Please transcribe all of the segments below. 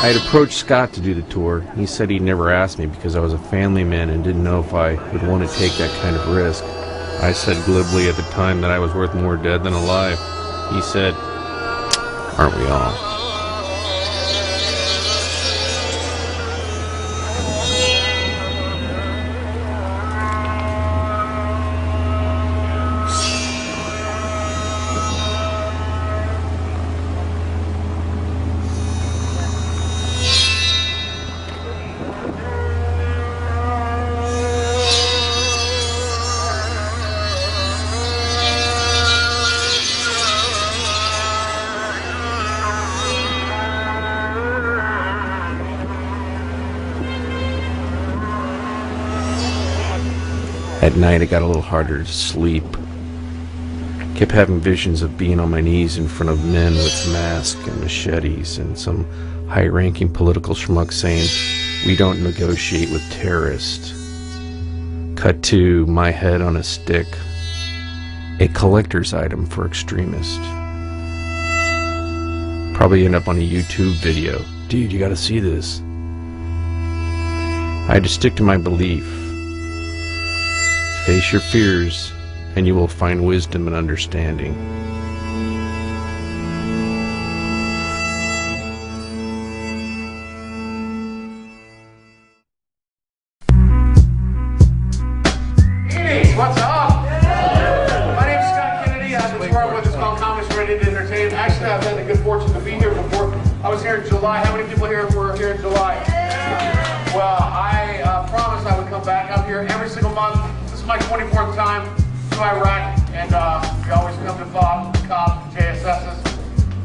I had approached Scott to do the tour. He said he'd never asked me because I was a family man and didn't know if I would want to take that kind of risk. I said glibly at the time that I was worth more dead than alive. He said, "Aren't we all?" At night, it got a little harder to sleep. Kept having visions of being on my knees in front of men with masks and machetes and some high-ranking political schmuck saying, "We don't negotiate with terrorists." Cut to my head on a stick. A collector's item for extremists. Probably end up on a YouTube video. Dude, you gotta see this. I had to stick to my belief. Face your fears, and you will find wisdom and understanding. Hey, what's up? My name is Scott Kennedy. I have a tour with this called Comics Ready to Entertain. Actually, I've had the good fortune to be here before. I was here in July. How many people here were here in July? Well, I promised I would come back. I'm here every single month. This is my 24th time to Iraq, and we always come to FOB, COP, JSSs,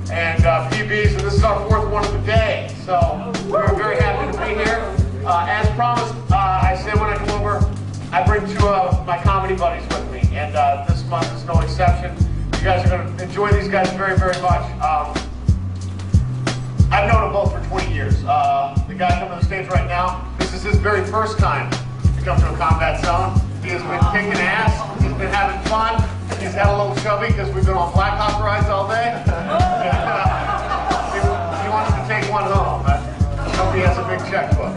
and PBs, and this is our 4th one of the day. So we're very happy to be here. As promised, I said when I come over, I bring two of my comedy buddies with me, and this month is no exception. You guys are going to enjoy these guys very, very much. I've known them both for 20 years. The guy coming to the stage right now, this is his very first time to come to a combat zone. He has been kicking ass, he's been having fun, he's had a little chubby because we've been on Black Hawk rides all day. He wanted to take one home, but I hope he has a big checkbook.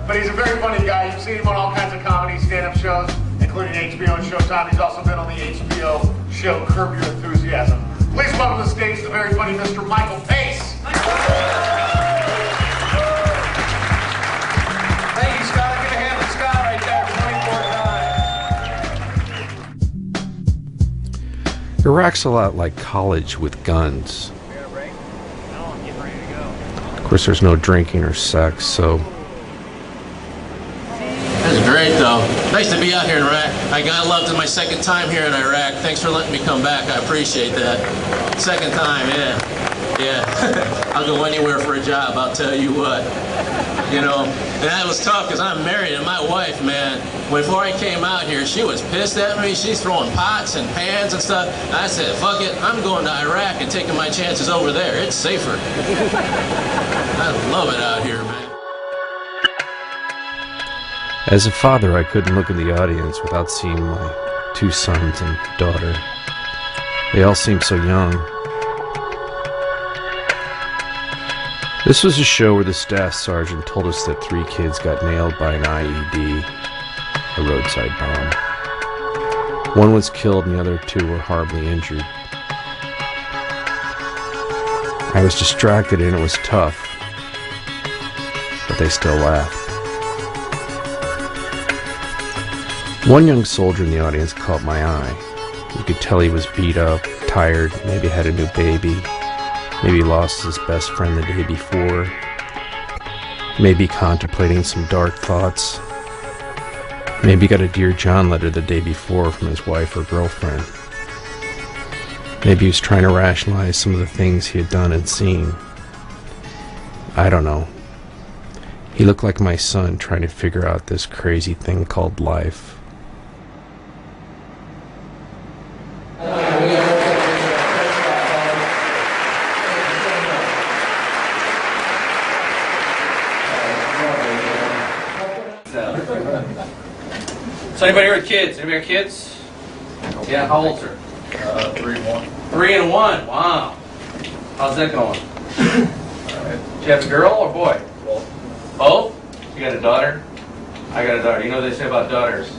But he's a very funny guy. You've seen him on all kinds of comedy stand-up shows, including HBO and Showtime. He's also been on the HBO show Curb Your Enthusiasm. Please welcome to the stage the very funny Mr. Michael Pace. Thank you, Scott. Give a hand to Scott right there, 24th time. Iraq's a lot like college with guns. Of course, there's no drinking or sex, so... That's great, though. Nice to be out here in Iraq. I loved it my second time here in Iraq. Thanks for letting me come back. I appreciate that. Second time, yeah. I'll go anywhere for a job, I'll tell you what. You know, and that was tough because I'm married, and my wife, man, before I came out here, she was pissed at me. She's throwing pots and pans and stuff. And I said, fuck it, I'm going to Iraq and taking my chances over there. It's safer. I love it out here, man. As a father, I couldn't look in the audience without seeing my 2 sons and daughter. They all seem so young. This was a show where the staff sergeant told us that 3 kids got nailed by an IED, a roadside bomb. 1 was killed and the other 2 were horribly injured. I was distracted and it was tough, but they still laughed. 1 young soldier in the audience caught my eye. You could tell he was beat up, tired, maybe had a new baby, maybe lost his best friend the day before, maybe contemplating some dark thoughts, maybe got a Dear John letter the day before from his wife or girlfriend. Maybe he was trying to rationalize some of the things he had done and seen. I don't know. He looked like my son trying to figure out this crazy thing called life. So anybody here with kids? Anybody have kids? Yeah, how old's her? 3 and 1. 3 and 1. Wow. How's that going? Do you have a girl or boy? Both. You got a daughter? I got a daughter. You know what they say about daughters?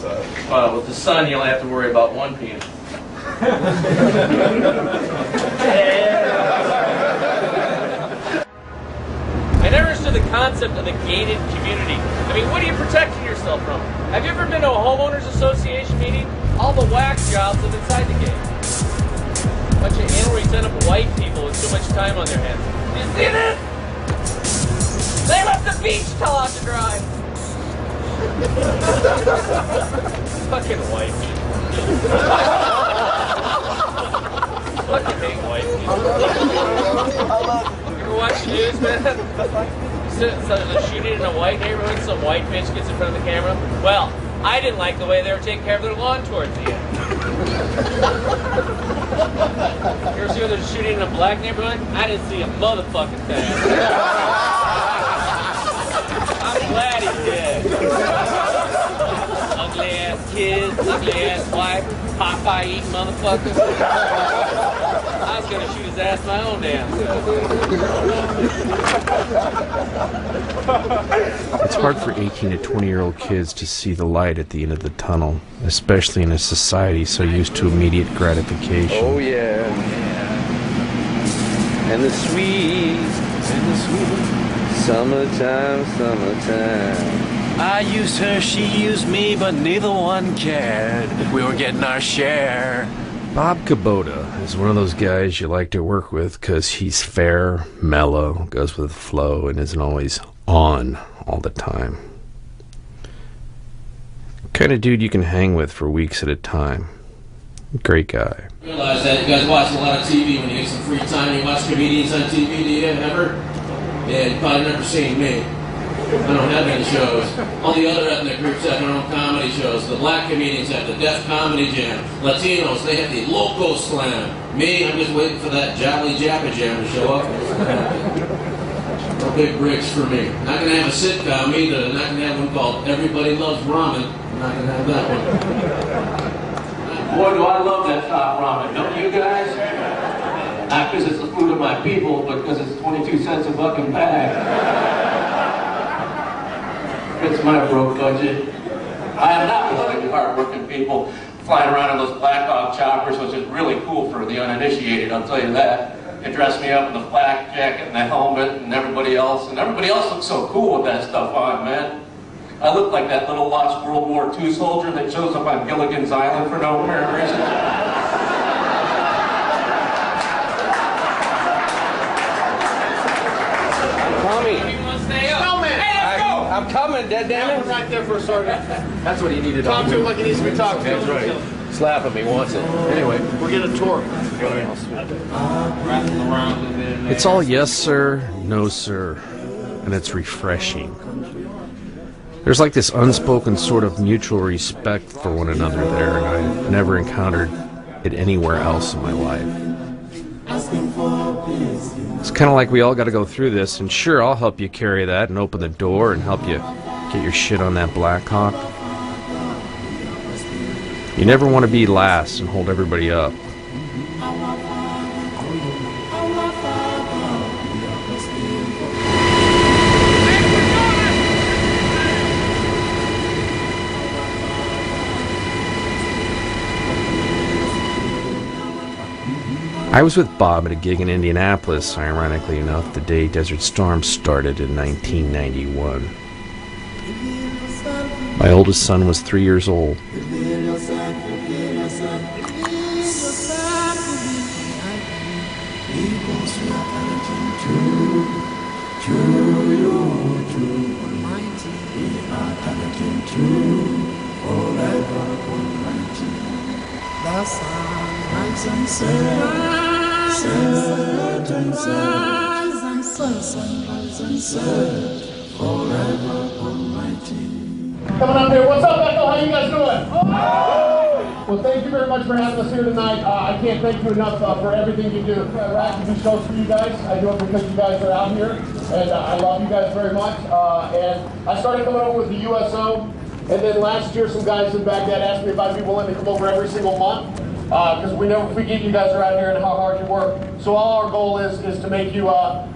With the son, you only have to worry about one penis. I never understood the concept of the gated community. I mean, what are you protecting yourself from? Have you ever been to a homeowners association meeting? All the whack jobs live inside the gate. Bunch of anal retentive white people with too much time on their hands. You see this? They left the beach towel out to dry. Fucking white people. Fucking hate white people. You ever watch the news, man? So there's a shooting in a white neighborhood, some white bitch gets in front of the camera. Well, I didn't like the way they were taking care of their lawn towards the end. You ever see where there's a shooting in a black neighborhood? I didn't see a motherfucking thing. I'm glad he did. Ugly ass kids, ugly ass wife, Popeye eating motherfuckers. I was gonna shoot his ass my own damn self. It's hard for 18 to 20-year-old kids to see the light at the end of the tunnel, especially in a society so used to immediate gratification. Oh yeah. And the sweet, summertime. I used her, she used me, but neither one cared. We were getting our share. Bob Kubota is one of those guys you like to work with because he's fair, mellow, goes with the flow, and isn't always on all the time. Kind of dude you can hang with for weeks at a time. Great guy. Realize that you guys watch a lot of TV when you get some free time. You watch comedians on TV, do you ever? Yeah, you've probably never seen me. I don't have any shows. All the other ethnic groups have their own comedy shows. The black comedians have the Def Comedy Jam. Latinos, they have the Loco Slam. Me, I'm just waiting for that Jolly Jappa Jam to show up. No big breaks for me. Not gonna have a sitcom either. Not gonna have one called Everybody Loves Ramen. I'm not gonna have that one. Boy, do I love that top ramen. Don't you guys? Not because it's the food of my people, but because it's 22 cents a fucking bag. It's my broke budget. I am not one of you hard-working people flying around in those Black Hawk choppers, which is really cool for the uninitiated, I'll tell you that. They dress me up in the flak jacket and the helmet and everybody else looks so cool with that stuff on, man. I look like that little lost World War II soldier that shows up on Gilligan's Island for no apparent reason. Tommy, I'm coming, Damn right there for a sergeant. That's what he needed. Talk to him like he needs to be talked to. That's right. Slapping me wants it. Anyway, We're getting a tour. It's all yes sir, no sir, and it's refreshing. There's like this unspoken sort of mutual respect for one another there, and I never encountered it anywhere else in my life. It's kind of like we all got to go through this, and sure, I'll help you carry that and open the door and help you get your shit on that Black Hawk. You never want to be last and hold everybody up. I was with Bob at a gig in Indianapolis, ironically enough, the day Desert Storm started in 1991. My oldest son was 3 years old. Coming up here. What's up, Echo? How you guys doing? Well, thank you very much for having us here tonight. I can't thank you enough for everything you do. I do shows for you guys. I do it because you guys are out here, and I love you guys very much. And I started coming over with the USO, and then last year some guys in Baghdad asked me if I'd be willing to come over every single month. because we know if we get you guys around here and how hard you work. So all our goal is to make you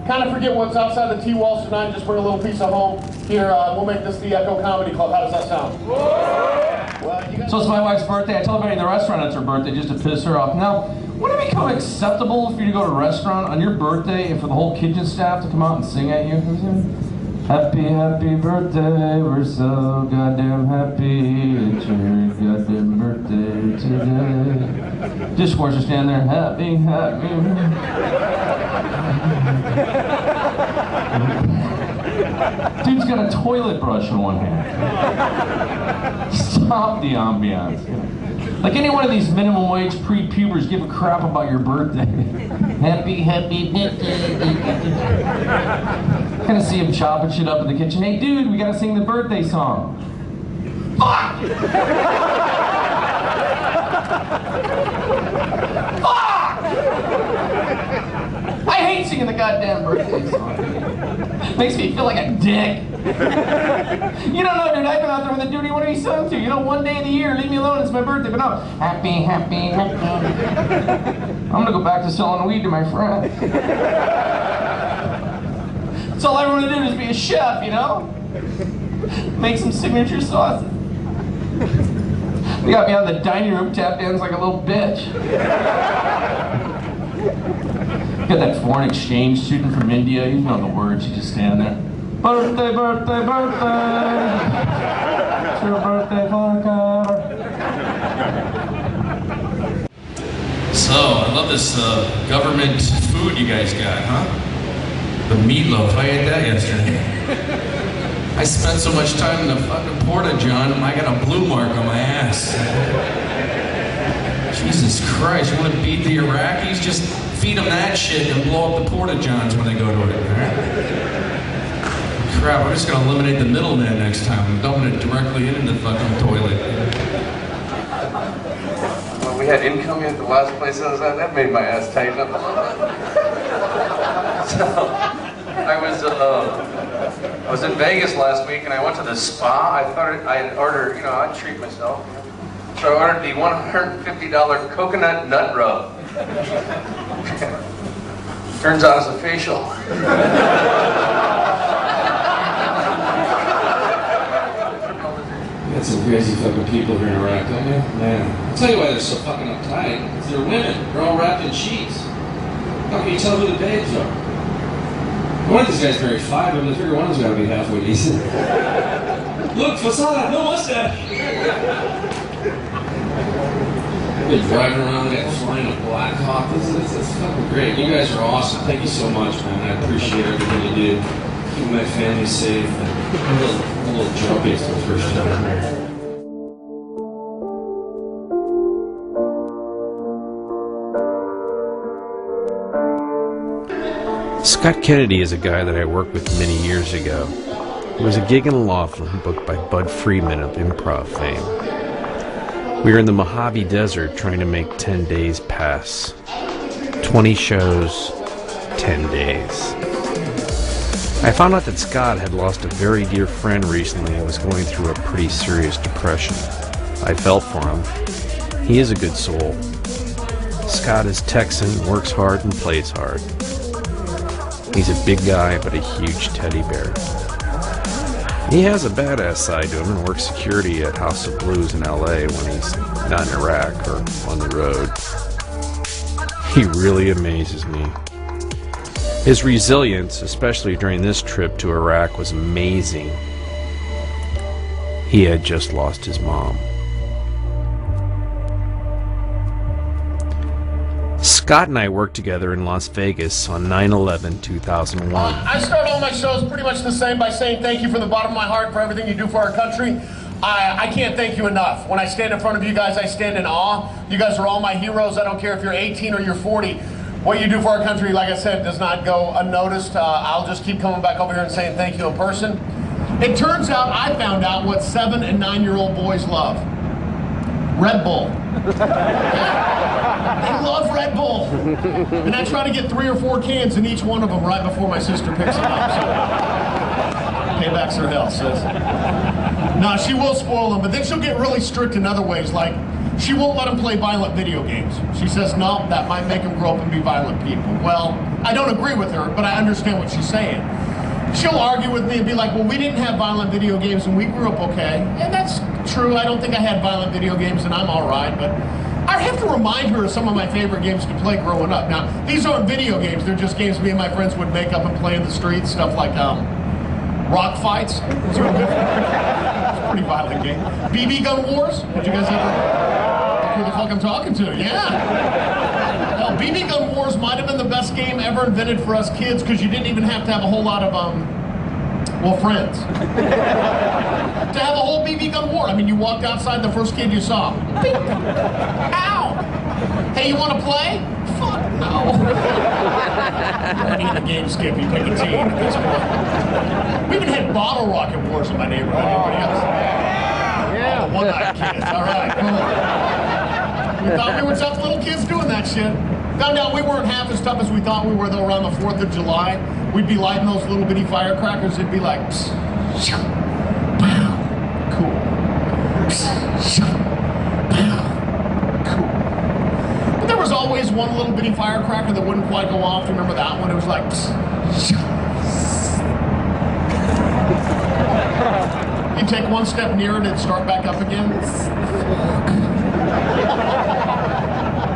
kind of forget what's outside the T-walls tonight and just bring a little piece of home here. We'll make this the Echo Comedy Club. How does that sound? Well, you guys... So it's my wife's birthday. I tell everybody in the restaurant it's her birthday just to piss her off. Now, would it become acceptable for you to go to a restaurant on your birthday and for the whole kitchen staff to come out and sing at you? Happy, happy birthday, we're so goddamn happy. It's your goddamn birthday today. Dishwasher stand there, happy, happy. Dude's got a toilet brush in one hand. Stop the ambiance. Like any one of these minimum wage pre-pubers give a crap about your birthday. Happy, happy birthday. Kind of see him chopping shit up in the kitchen. Hey dude, we gotta sing the birthday song. Fuck! Fuck! I hate singing the goddamn birthday song. Makes me feel like a dick. You don't know, dude, I've been out there with a dude, what are you sung to? You know, one day of the year, leave me alone, it's my birthday, but no. Happy, happy, happy. I'm gonna go back to selling weed to my friend. That's all I want to do is be a chef, you know? Make some signature sauces. They got me on the dining room tap dance like a little bitch. Got that foreign exchange student from India, you know the words, you just stand there. Birthday, birthday, birthday. It's your birthday, Florida. So, I love this government food you guys got, huh? The meatloaf, I ate that yesterday. I spent so much time in the fucking porta-john, I got a blue mark on my ass. Jesus Christ, you want to beat the Iraqis? Just feed them that shit and blow up the porta-johns when they go to it, alright? Crap, we're just gonna eliminate the middleman next time. I'm dumping it directly into the fucking toilet. Well, we had incoming at the last place I was at. That made my ass tighten up a little. So, I was in Vegas last week and I went to the spa. I thought I'd order, you know, I'd treat myself. So I ordered the $150 coconut nut rub. Turns out it's a facial. Got some crazy fucking people here in Iraq, don't you? Man. I'll tell you why they're so fucking uptight. It's they're women. They're all wrapped in sheets. How can you tell who the babes are? One of these guys married 5 of them. I figure one of them's gotta be halfway decent. Look, Fasada, no mustache! Been driving around, got flying a Black Hawk. It's fucking great. You guys are awesome. Thank you so much, man. I appreciate everything you do. Keep my family safe. And a little jumpy. It's the first time I'm here. Scott Kennedy is a guy that I worked with many years ago. It was a gig in Laughlin booked by Bud Friedman of improv fame. We were in the Mojave Desert trying to make 10 days pass. 20 shows, 10 days. I found out that Scott had lost a very dear friend recently and was going through a pretty serious depression. I felt for him. He is a good soul. Scott is Texan, works hard, and plays hard. He's a big guy, but a huge teddy bear. He has a badass side to him and works security at House of Blues in LA when he's not in Iraq or on the road. He really amazes me. His resilience, especially during this trip to Iraq, was amazing. He had just lost his mom. Scott and I worked together in Las Vegas on 9/11/2001. I start all my shows pretty much the same by saying thank you from the bottom of my heart for everything you do for our country. I can't thank you enough. When I stand in front of you guys, I stand in awe. You guys are all my heroes. I don't care if you're 18 or you're 40. What you do for our country, like I said, does not go unnoticed. I'll just keep coming back over here and saying thank you in person. It turns out I found out what 7- and 9-year-old boys love. Red Bull. They love Red Bull. And I try to get 3 or 4 cans in each one of them right before my sister picks them up. So payback's her hell, sis. No, she will spoil them, but then she'll get really strict in other ways. Like, She won't let them play violent video games. She says, no, that might make them grow up and be violent people. Well, I don't agree with her, but I understand what she's saying. She'll argue with me and be like, well, we didn't have violent video games and we grew up okay. And that's true. I don't think I had violent video games and I'm all right, but I have to remind her of some of my favorite games to play growing up. Now, these aren't video games. They're just games me and my friends would make up and play in the streets, stuff like rock fights. It's a pretty violent game. BB gun wars. Did you guys ever? Who the fuck I'm talking to? Yeah. Well, BB gun wars might have been the best game ever invented for us kids because you didn't even have to have a whole lot of friends. To have a whole BB gun war. I mean, you walked outside, the first kid you saw. Bing. Ow! Hey, you want to play? Fuck no. I need the game skip. You pick a team at this point. We even had bottle rocket wars in my neighborhood. Anybody else? Yeah. Oh, one-night kids. All right, cool. We thought we were tough little kids doing that shit. Found out we weren't half as tough as we thought we were, though, around the 4th of July. We'd be lighting those little bitty firecrackers. It'd be like, psst, shoo, pow, cool. Psst, shoo, pow, cool. But there was always one little bitty firecracker that wouldn't quite go off. Remember that one? It was like, psst, shoo. You take one step nearer and it'd start back up again.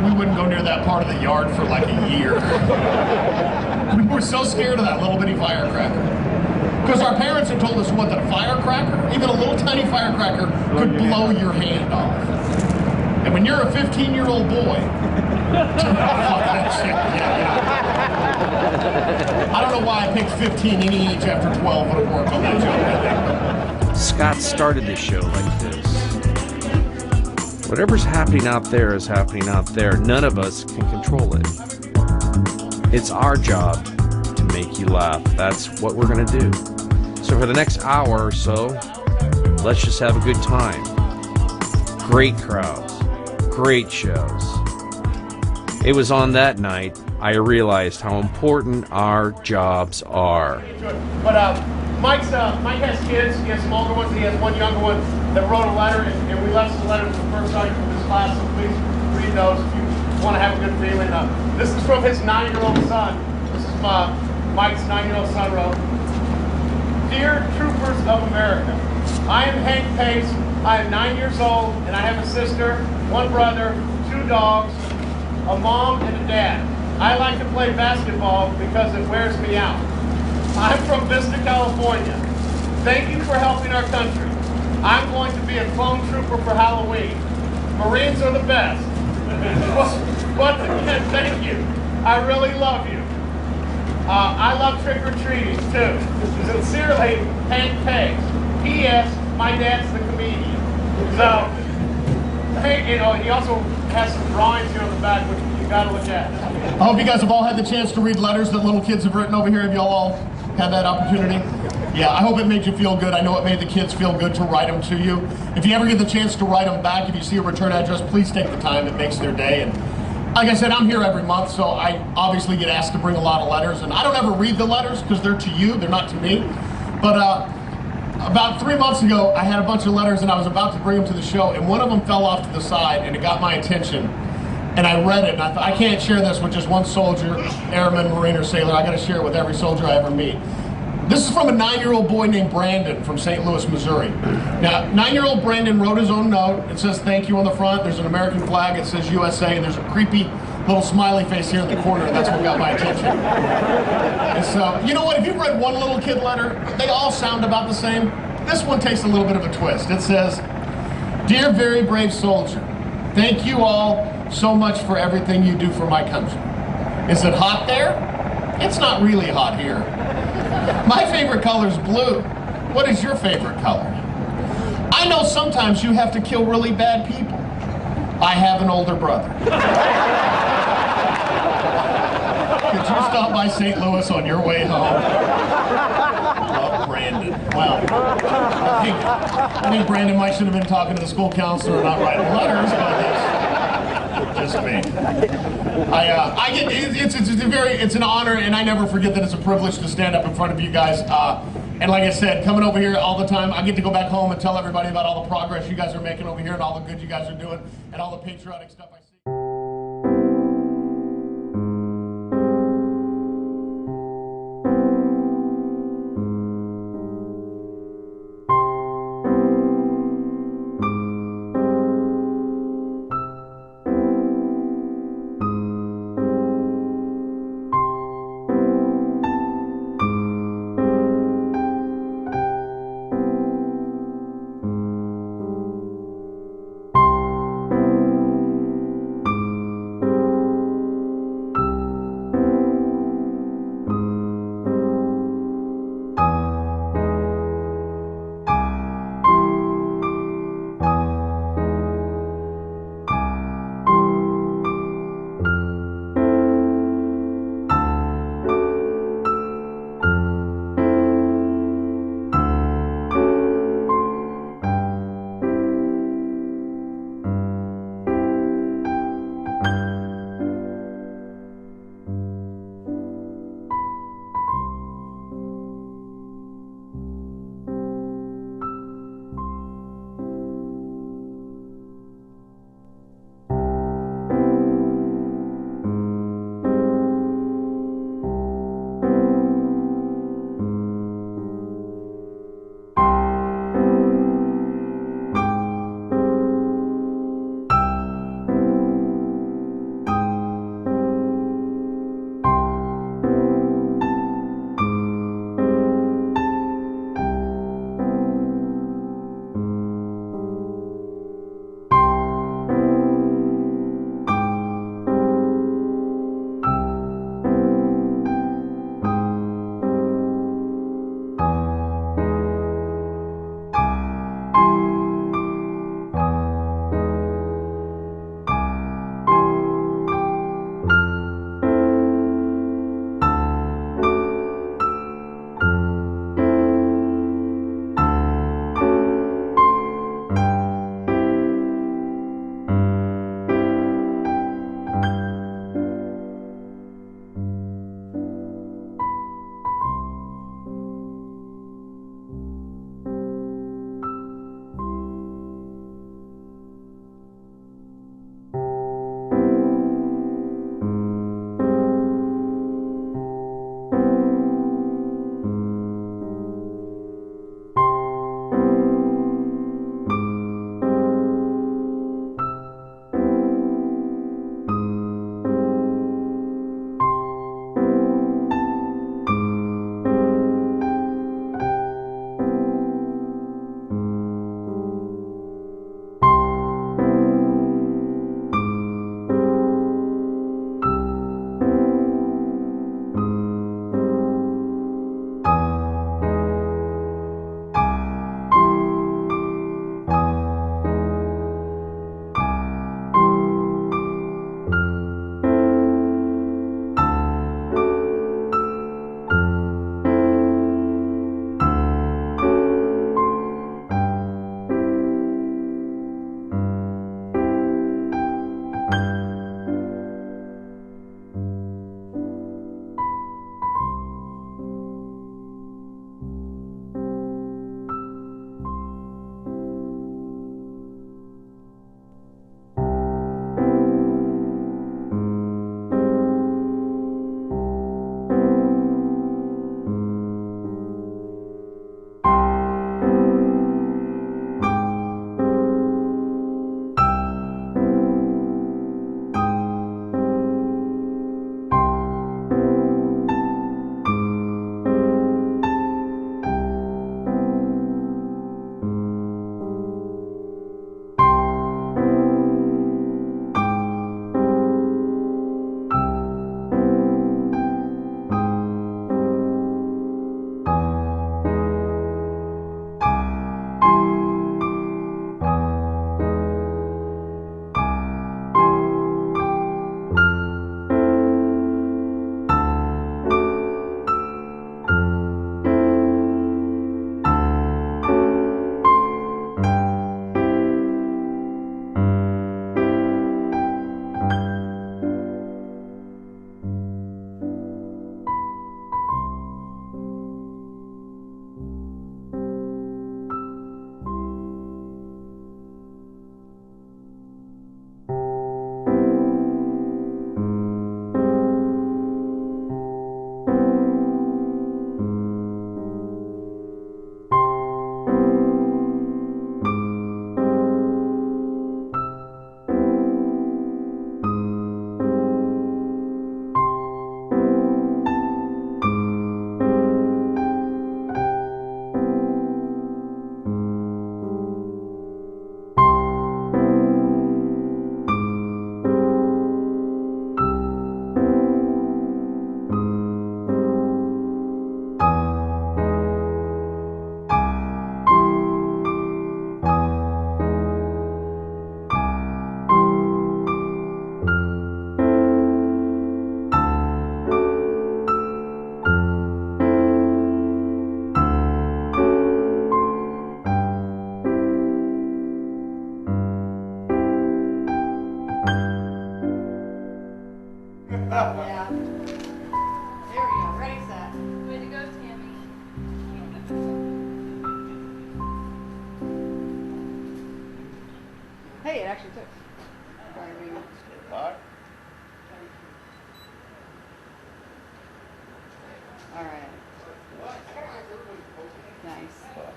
We wouldn't go near that part of the yard for like a year. We were so scared of that little bitty firecracker. Because our parents had told us what, that a firecracker, even a little tiny firecracker, could blow your hand off. And when you're a 15-year-old boy, fuck that shit. Yeah. I don't know why I picked 15 in each after 12 would have worked on that joke, I think. Scott started this show like this. Whatever's happening out there is happening out there. None of us can control it. It's our job to make you laugh. That's what we're going to do. So for the next hour or so, let's just have a good time. Great crowds. Great shows. It was on that night I realized how important our jobs are. But Mike has kids. He has some older ones and he has one younger one that wrote a letter, and we left some letters for the first time from this class, so please read those if you want to have a good feeling. This is from his 9-year-old son. This is Mike's 9-year-old son wrote. Dear Troopers of America, I am Hank Pace. I am 9 years old, and I have a sister, one brother, 2 dogs, a mom, and a dad. I like to play basketball because it wears me out. I'm from Vista, California. Thank you for helping our country. I'm going to be a clone trooper for Halloween. Marines are the best. Once again, thank you. I really love you. I love trick-or-treating, too. Sincerely, Hank Pace. P.S. My dad's the comedian. So, hey, he also has some drawings here on the back, which you gotta look at. I hope you guys have all had the chance to read letters that little kids have written over here. Have y'all all had that opportunity? Yeah, I hope it made you feel good. I know it made the kids feel good to write them to you. If you ever get the chance to write them back, if you see a return address, please take the time. It makes their day. And like I said, I'm here every month, so I obviously get asked to bring a lot of letters. And I don't ever read the letters because they're to you, they're not to me. But about 3 months ago, I had a bunch of letters and I was about to bring them to the show, and one of them fell off to the side and it got my attention. And I read it and I thought, I can't share this with just one soldier, airman, Marine, or sailor. I gotta share it with every soldier I ever meet. This is from a 9-year-old boy named Brandon from St. Louis, Missouri. Now, 9-year-old Brandon wrote his own note. It says thank you on the front. There's an American flag. It says USA, and there's a creepy little smiley face here in the corner, and that's what got my attention. And so, you know what? If you've read one little kid letter, they all sound about the same. This one takes a little bit of a twist. It says, Dear very brave soldier, thank you all so much for everything you do for my country. Is it hot there? It's not really hot here. My favorite color is blue. What is your favorite color? I know sometimes you have to kill really bad people. I have an older brother. Could you stop by St. Louis on your way home? Love Brandon. Wow. I think Brandon might should have been talking to the school counselor, not writing letters, but it's just me. I get it's an honor, and I never forget that it's a privilege to stand up in front of you guys. And like I said, coming over here all the time, I get to go back home and tell everybody about all the progress you guys are making over here and all the good you guys are doing and all the patriotic stuff I see.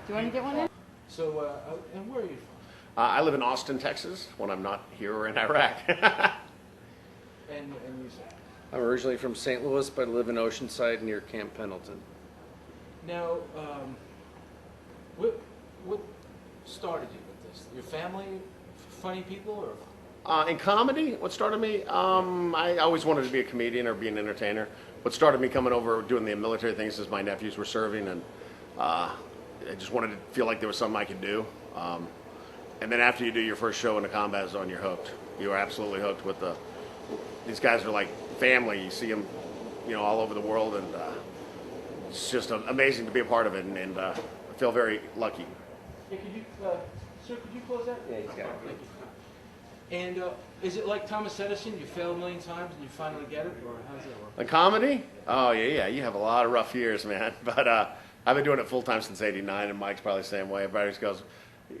you want to get one in? So, and where are you from? I live in Austin, Texas, when I'm not here or in Iraq. And you say? I'm originally from St. Louis, but I live in Oceanside near Camp Pendleton. Now, what started you with this? Your family, funny people, or? In comedy, what started me? I always wanted to be a comedian or be an entertainer. What started me coming over doing the military things is my nephews were serving, and I just wanted to feel like there was something I could do. And then after you do your first show in the combat zone, you're hooked. You are absolutely hooked with these guys are like family. You see them, all over the world, and it's just amazing to be a part of it, and I feel very lucky. Yeah, sir, could you close that? Yeah, he's got it. Thank you. And is it like Thomas Edison? You fail a million times and you finally get it, or how does that work? The comedy? Oh yeah. You have a lot of rough years, man. But I've been doing it full time since '89, and Mike's probably the same way. Everybody just goes,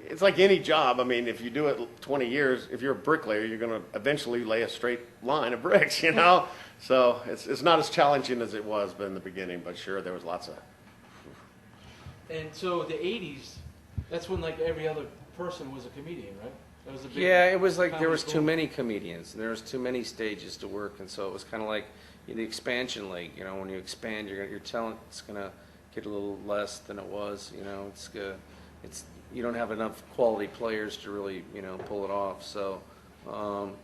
it's like any job. I mean, if you do it 20 years, if you're a bricklayer, you're going to eventually lay a straight line of bricks, So it's not as challenging as it was in the beginning, but sure, there was lots of. And so the '80s, that's when like every other person was a comedian, right? That was a big Yeah, it was like there comedy was too boom. many comedians. There was too many stages to work, and so it was kind of like the expansion league. When you expand, your talent's gonna get a little less than it was. It's you don't have enough quality players to really pull it off. So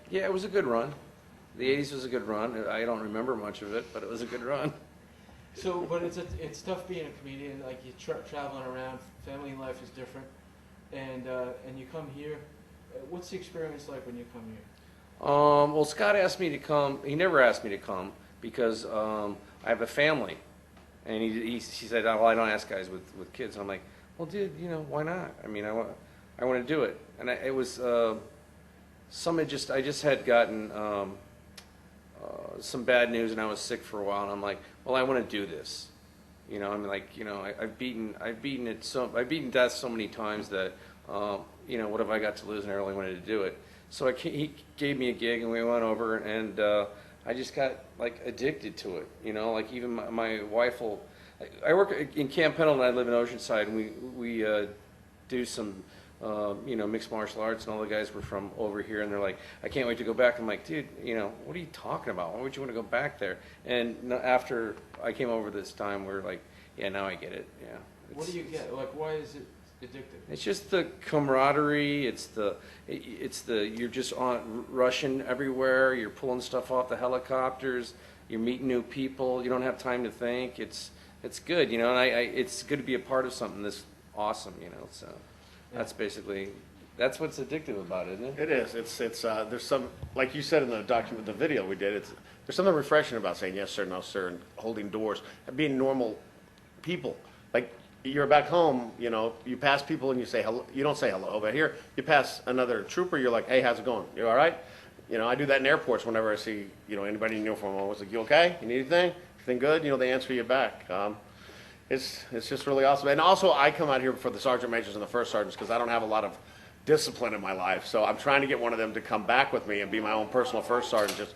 yeah, it was a good run. The '80s was a good run. I don't remember much of it, but it was a good run. So, but it's tough being a comedian. Like you're traveling around, family life is different, and you come here. What's the experience like when you come here? Well, Scott asked me to come. He never asked me to come because I have a family, and he said, "Oh, well, I don't ask guys with kids." And I'm like, "Well, dude, why not? I mean, I want to do it." And it was I just had gotten some bad news, and I was sick for a while, and I'm like, "Well, I want to do this." I've beaten death so many times that. What have I got to lose? And I really wanted to do it. So he gave me a gig, and we went over, and I just got like addicted to it. Like even my wife will. I work in Camp Pendleton. I live in Oceanside, and we do some mixed martial arts, and all the guys were from over here, and they're like, I can't wait to go back. I'm like, dude, what are you talking about? Why would you want to go back there? And after I came over this time, we're like, yeah, now I get it. Yeah. What do you get? Like, why is it addictive? It's just the camaraderie. It's the you're just rushing everywhere. You're pulling stuff off the helicopters. You're meeting new people. You don't have time to think. It's good, and it's good to be a part of something this awesome, So that's basically what's addictive about it, isn't it? It is. It's there's some, like you said in the document, the video we did. There's something refreshing about saying yes sir, no sir, and holding doors and being normal people. Like you're back home, you pass people and you say hello. You don't say hello, but here you pass another trooper. You're like, hey, how's it going? You all right? I do that in airports whenever I see anybody in uniform. I was like, you okay? You need anything? Everything good? They answer you back. It's just really awesome. And also, I come out here for the sergeant majors and the first sergeants because I don't have a lot of discipline in my life. So I'm trying to get one of them to come back with me and be my own personal first sergeant. Just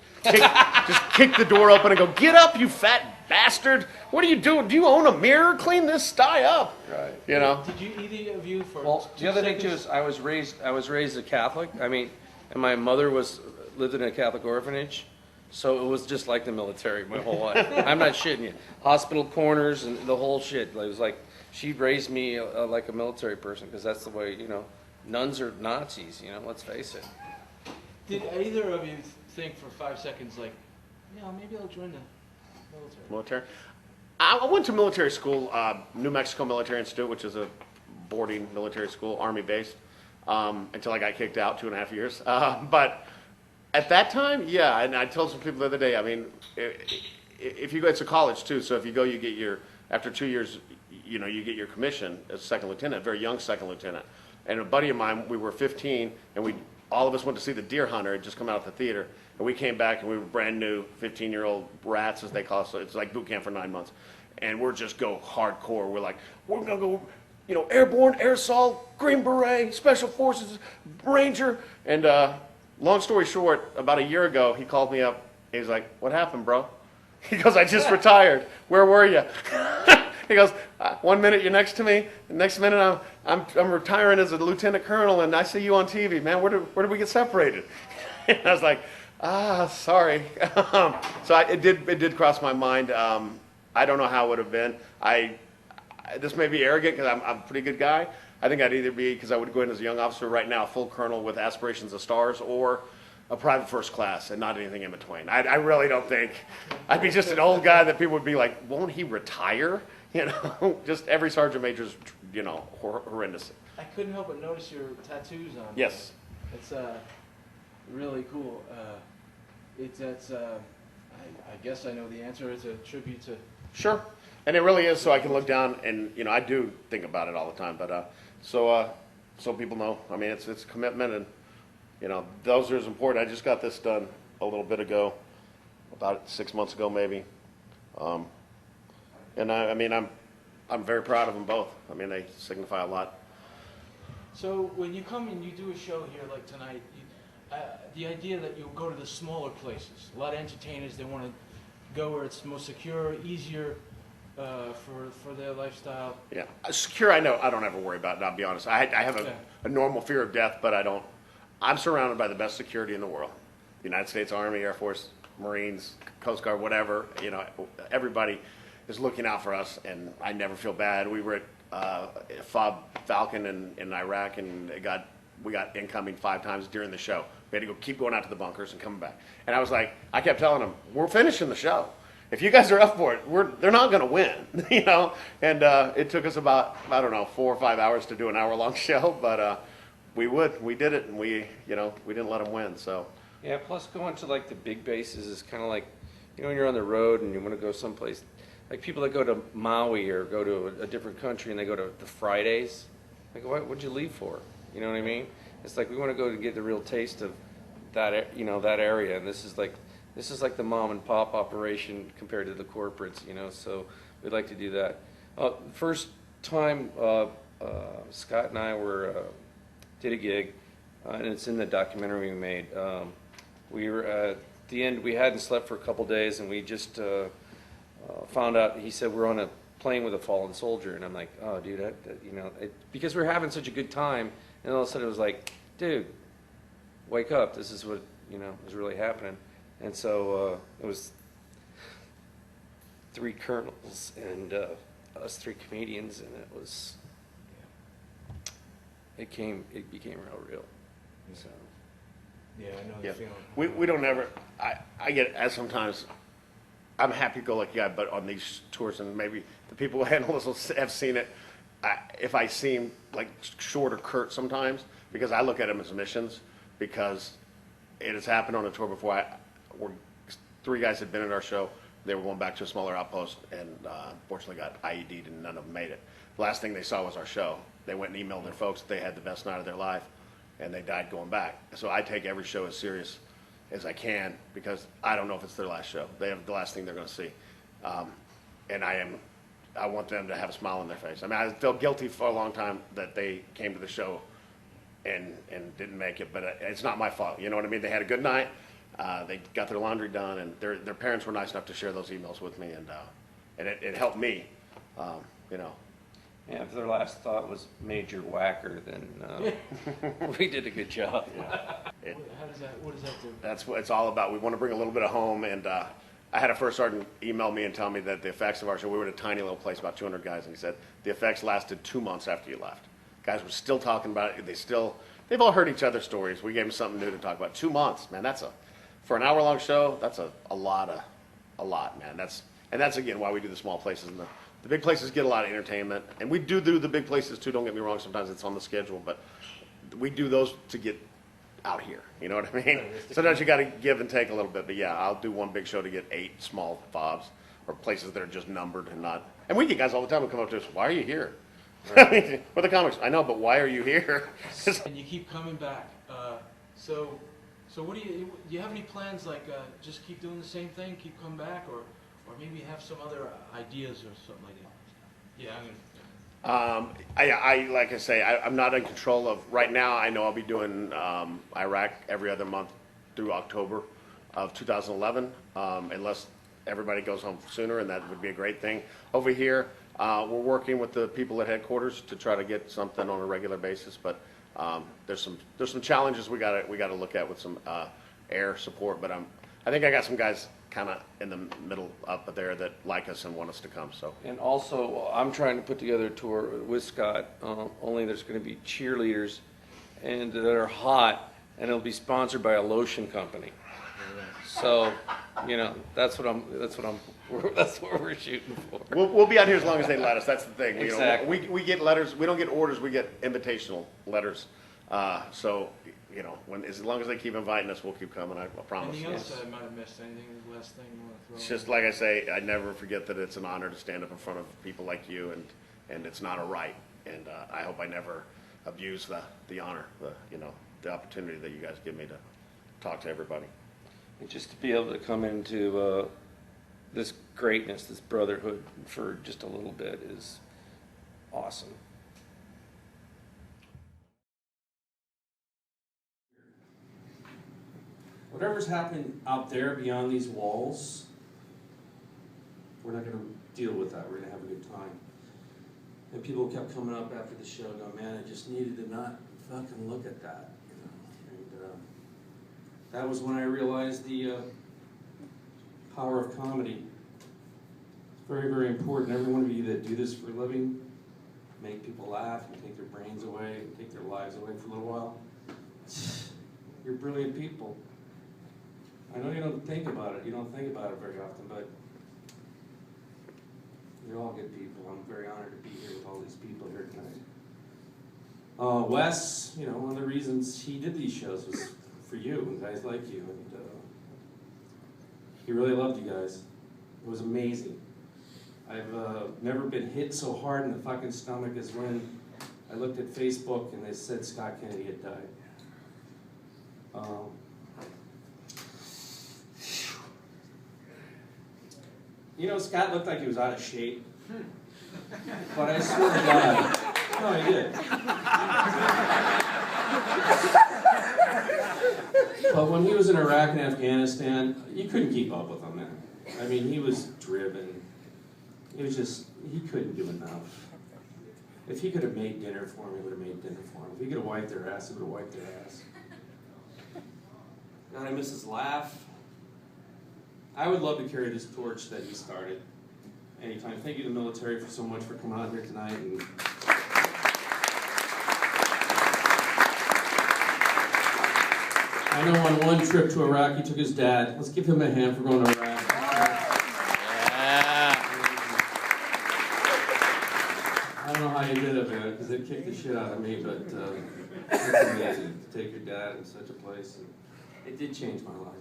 kick the door open and go, get up, you fat bastard. What are you doing? Do you own a mirror? Clean this sty up. Right. Did you either of you for? Well, the other thing too is I was raised a Catholic. I mean, and my mother lived in a Catholic orphanage. So it was just like the military my whole life. I'm not shitting you. Hospital corners and the whole shit. It was like she raised me like a military person because that's the way, nuns are Nazis, let's face it. Did either of you think for 5 seconds like, maybe I'll join the Military? I went to military school, New Mexico Military Institute, which is a boarding military school, Army-based, until I got kicked out 2.5 years. But at that time, yeah, and I told some people the other day, I mean, if you go, it's a college too, so if you go, you get after 2 years, you get your commission as second lieutenant, very young second lieutenant. And a buddy of mine, we were 15, and all of us went to see The Deer Hunter. It had just come out at the theater. And we came back, and we were brand new, 15-year-old rats, as they call us. So it's like boot camp for 9 months. And we're just go hardcore. We're like, we're going to go, airborne, air assault, Green Beret, Special Forces, Ranger. And long story short, about a year ago, he called me up. He's like, what happened, bro? He goes, I just retired. Where were you? He goes, 1 minute you're next to me, the next minute I'm retiring as a lieutenant colonel, and I see you on TV, man. Where did we get separated? And I was like, sorry. So it did cross my mind. I don't know how it would have been. This may be arrogant because I'm a pretty good guy. I think I'd either be, because I would go in as a young officer right now, full colonel with aspirations of stars, or a private first class and not anything in between. I really don't think, I'd be just an old guy that people would be like, won't he retire? You know, just every sergeant major's, you know, horrendous. I couldn't help but notice your tattoos on. Yes. It's really cool. I guess I know the answer. It's a tribute to. Sure. And it really is, so I can look down and, you know, I do think about it all the time, but so people know. I mean, it's commitment, and, you know, those are as important. I just got this done a little bit ago, about 6 months ago maybe. And I mean, I'm very proud of them both. I mean, they signify a lot. So when you come and you do a show here like tonight, the idea that you'll go to the smaller places. A lot of entertainers, they want to go where it's most secure, easier for their lifestyle. Yeah, secure. I know. I don't ever worry about it. I'll be honest. I have a normal fear of death, but I don't. I'm surrounded by the best security in the world. The United States Army, Air Force, Marines, Coast Guard, whatever. You know, everybody is looking out for us, and I never feel bad. We were at FOB Falcon in Iraq, and we got incoming 5 times during the show. We had to keep going out to the bunkers and coming back. And I was like, I kept telling them, we're finishing the show. If you guys are up for it, they're not going to win, you know. And it took us about, I don't know, 4 or 5 hours to do an hour-long show, but we did it, and we didn't let them win. So yeah. Plus, going to like the big bases is kind of like, you know, when you're on the road and you want to go someplace, like people that go to Maui or go to a different country and they go to the Fridays. Like, what'd you leave for? You know what I mean? It's like we want to go to get the real taste of that, you know, that area, and this is like the mom and pop operation compared to the corporates, you know. So we'd like to do that. First time Scott and I did a gig, and it's in the documentary we made. We were at the end. We hadn't slept for a couple days, and we just found out. He said we're on a plane with a fallen soldier, and I'm like, oh, dude, you know, because we're having such a good time, and all of a sudden it was like, dude, wake up! This is what, you know, is really happening. And so it was 3 colonels and us 3 comedians, and it became real. So yeah, I know the feeling. We don't ever. I get as sometimes. I'm a happy-go-lucky guy, but on these tours, and maybe the people who handle this will have seen it. If I seem like short or curt sometimes, because I look at them as missions, because it has happened on a tour before. 3 guys had been at our show. They were going back to a smaller outpost, and unfortunately got IED'd, and none of them made it. The last thing they saw was our show. They went and emailed their folks that they had the best night of their life, and they died going back. So I take every show as serious as I can, because I don't know if it's their last show. They have the last thing they're going to see, and I want them to have a smile on their face. I mean, I felt guilty for a long time that they came to the show and didn't make it, but it's not my fault. You know what I mean? They had a good night. They got their laundry done, and their parents were nice enough to share those emails with me, and it helped me, you know. Yeah, if their last thought was Major Whacker, then we did a good job. Yeah. What does that do? That's what it's all about. We want to bring a little bit of home, and I had a first sergeant email me and tell me that the effects of our show, we were at a tiny little place, about 200 guys, and he said the effects lasted 2 months after you left. Guys were still talking about it. They've all heard each other's stories. We gave them something new to talk about. 2 months, man, for an hour-long show, that's a lot, man. That's again why we do the small places, and the big places get a lot of entertainment, and we do the big places too. Don't get me wrong; sometimes it's on the schedule, but we do those to get out here. You know what I mean? Sometimes you got to give and take a little bit, but yeah, I'll do one big show to get 8 small fobs or places that are just numbered and not. And we get guys all the time who come up to us, "Why are you here?" Right. I mean, with the comics, I know, but why are you here? And you keep coming back. So what do you have any plans, like just keep doing the same thing, keep coming back, or maybe have some other ideas or something like that? Yeah, I mean. Like I say, I'm not in control of right now. I know I'll be doing Iraq every other month through October of 2011, unless everybody goes home sooner, and that would be a great thing. Over here, We're working with the people at headquarters to try to get something on a regular basis, but there's some challenges we gotta look at with some air support. But I think I got some guys kind of in the middle up there that like us and want us to come. So. And also, I'm trying to put together a tour with Scott. Only there's going to be cheerleaders, and that are hot, and it'll be sponsored by a lotion company. So, you know, that's what we're shooting for. We'll be out here as long as they let us. That's the thing. Exactly. You know, we get letters. We don't get orders. We get invitational letters. So, you know, as long as they keep inviting us, we'll keep coming. I promise. Anything else I might have missed? Anything? The last thing you want to throw? It's just like I say. I never forget that it's an honor to stand up in front of people like you, and it's not a right. And I hope I never abuse the honor, the opportunity that you guys give me to talk to everybody. And just to be able to come into this greatness, this brotherhood for just a little bit is awesome. Whatever's happening out there beyond these walls, we're not going to deal with that. We're going to have a good time. And people kept coming up after the show going, man, I just needed to not fucking look at that. You know? And that was when I realized the power of comedy. It's very, very important. Every one of you that do this for a living, make people laugh, and take their brains away, and take their lives away for a little while. You're brilliant people. I know you don't think about it. You don't think about it very often, but you're all good people. I'm very honored to be here with all these people here tonight. Wes, you know, one of the reasons he did these shows was for you and guys like you, and he really loved you guys. It was amazing. I've never been hit so hard in the fucking stomach as when I looked at Facebook and they said Scott Kennedy had died. You know, Scott looked like he was out of shape. But I swear to God, no, he did. But when he was in Iraq and Afghanistan, you couldn't keep up with him, man. I mean, he was driven. It was just, he couldn't do enough. If he could have made dinner for him, he would have made dinner for him. If he could have wiped their ass, he would have wiped their ass. God, I miss his laugh. I would love to carry this torch that he started anytime. Thank you to the military for so much for coming out here tonight. And I know on one trip to Iraq, he took his dad. Let's give him a hand for going to Iraq. Yeah. I don't know how you did it, man, because it kicked the shit out of me, but it's amazing to take your dad in such a place. And it did change my life.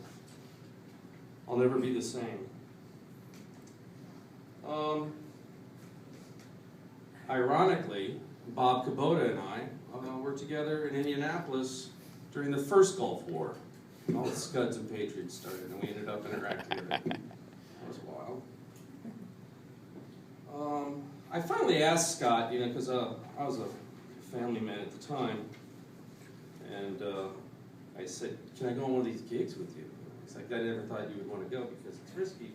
I'll never be the same. Ironically, Bob Kubota and I were together in Indianapolis during the first Gulf War. All the Scuds and Patriots started, and we ended up in Iraq together. That was wild. I finally asked Scott, you know, because I was a family man at the time, and I said, can I go on one of these gigs with you? He's like, I never thought you would want to go because it's risky.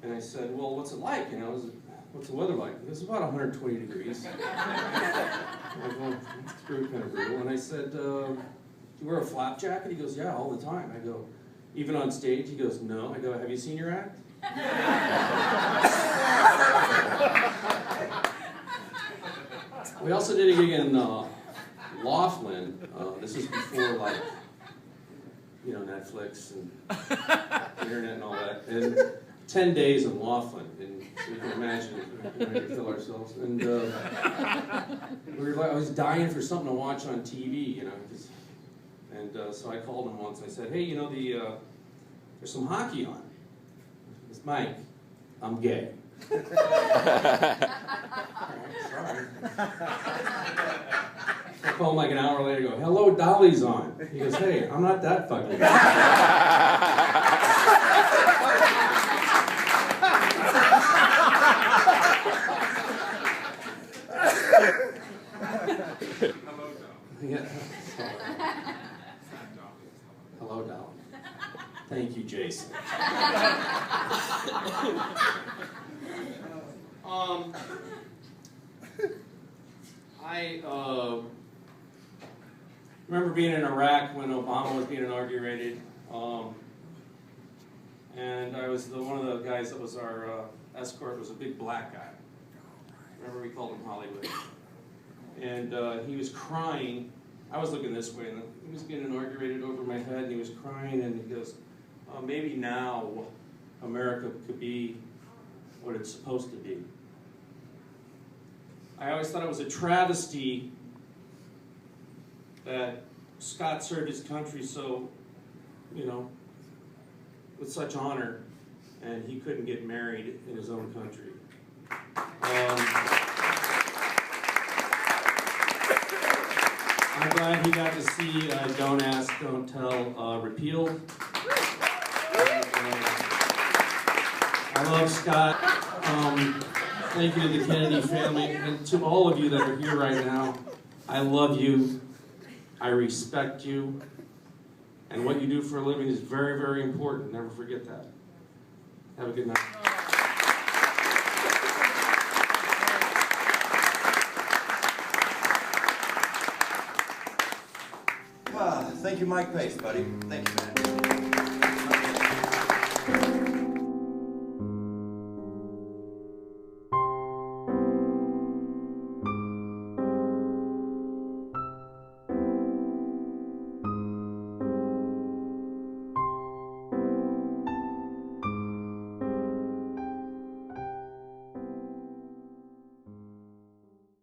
And I said, well, what's it like? You know, what's the weather like? It was about 120 degrees. I'm like, well, that's pretty kind of brutal. And I said, do you wear a flap jacket? He goes, yeah, all the time. I go, even on stage? He goes, no. I go, have you seen your act? We also did a gig in Laughlin. This was before, like, you know, Netflix and internet and all that. And 10 days in Laughlin, and so you can imagine we had to kill ourselves. And we were like, I was dying for something to watch on TV, you know. And so I called him once and I said, hey, you know, there's some hockey on. He goes, Mike, I'm gay. All right, sorry. I call him like an hour later, go, hello, Dolly's on. He goes, hey, I'm not that fucking guy. Yeah. Hello, Dolly. Thank you, Jason. I remember being in Iraq when Obama was being inaugurated, and I was one of the guys that was our escort was a big black guy. Remember we called him Hollywood, and he was crying. I was looking this way, and he was being inaugurated over my head, and he was crying, and he goes, maybe now America could be what it's supposed to be. I always thought it was a travesty that Scott served his country so, with such honor, and he couldn't get married in his own country. I'm glad he got to see Don't Ask, Don't Tell repealed. I love Scott. Thank you to the Kennedy family, and to all of you that are here right now. I love you. I respect you. And what you do for a living is very, very important. Never forget that. Have a good night. Thank you, Mike Pace, buddy. Thank you, man.